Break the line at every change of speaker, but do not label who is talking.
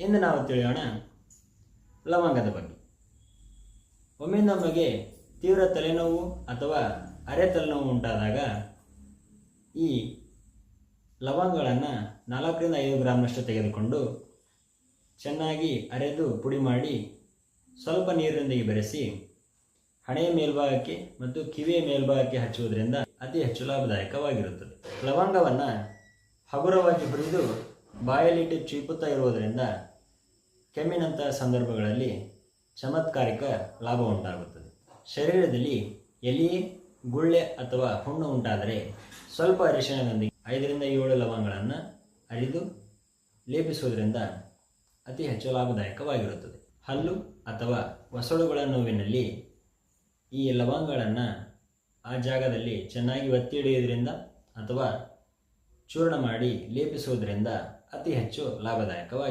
ಇಂದು ನಾವು ತಿಳಿಯೋಣ ಲವಂಗದ ಬಗ್ಗೆ. ಒಮ್ಮೆ ನಮಗೆ ತೀವ್ರ ತಲೆನೋವು ಅಥವಾ ಅರೆ ತಲೆನೋವು ಉಂಟಾದಾಗ ಈ ಲವಂಗಗಳನ್ನು 4 ರಿಂದ 5 ಗ್ರಾಮ್ನಷ್ಟು ತೆಗೆದುಕೊಂಡು ಚೆನ್ನಾಗಿ ಅರೆದು ಪುಡಿ ಮಾಡಿ ಸ್ವಲ್ಪ ನೀರಿನೊಂದಿಗೆ ಬೆರೆಸಿ ಹಣೆಯ ಮೇಲ್ಭಾಗಕ್ಕೆ ಮತ್ತು ಕಿವಿಯ ಮೇಲ್ಭಾಗಕ್ಕೆ ಹಚ್ಚುವುದರಿಂದ ಅತಿ ಹೆಚ್ಚು ಲಾಭದಾಯಕವಾಗಿರುತ್ತದೆ. ಲವಂಗವನ್ನು ಹಗುರವಾಗಿ ಹುರಿದು ಬಾಯಲ್ಲಿಟ್ಟು ಚೀಪುತ್ತಾ ಇರುವುದರಿಂದ ಕೆಮ್ಮಿನಂತಹ ಸಂದರ್ಭಗಳಲ್ಲಿ ಚಮತ್ಕಾರಿಕ ಲಾಭ ಉಂಟಾಗುತ್ತದೆ. ಶರೀರದಲ್ಲಿ ಎಲೆ, ಗುಳ್ಳೆ ಅಥವಾ ಹುಣ್ಣು ಉಂಟಾದರೆ ಸ್ವಲ್ಪ ಅರಿಶಿಣದೊಂದಿಗೆ 5 ರಿಂದ 7 ಲವಂಗಗಳನ್ನು ಅರಿದು ಲೇಪಿಸುವುದರಿಂದ ಅತಿ ಹೆಚ್ಚು ಲಾಭದಾಯಕವಾಗಿರುತ್ತದೆ. ಹಲ್ಲು ಅಥವಾ ಒಸಡುಗಳ ನೋವಿನಲ್ಲಿ ಈ ಲವಂಗಗಳನ್ನು ಆ ಜಾಗದಲ್ಲಿ ಚೆನ್ನಾಗಿ ಒತ್ತಿ ಹಿಡಿಯುವುದರಿಂದ ಅಥವಾ ಚೂರ್ಣ ಮಾಡಿ ಲೇಪಿಸುವುದರಿಂದ ಅತಿ ಹೆಚ್ಚು ಲಾಭದಾಯಕವಾಗಿದೆ.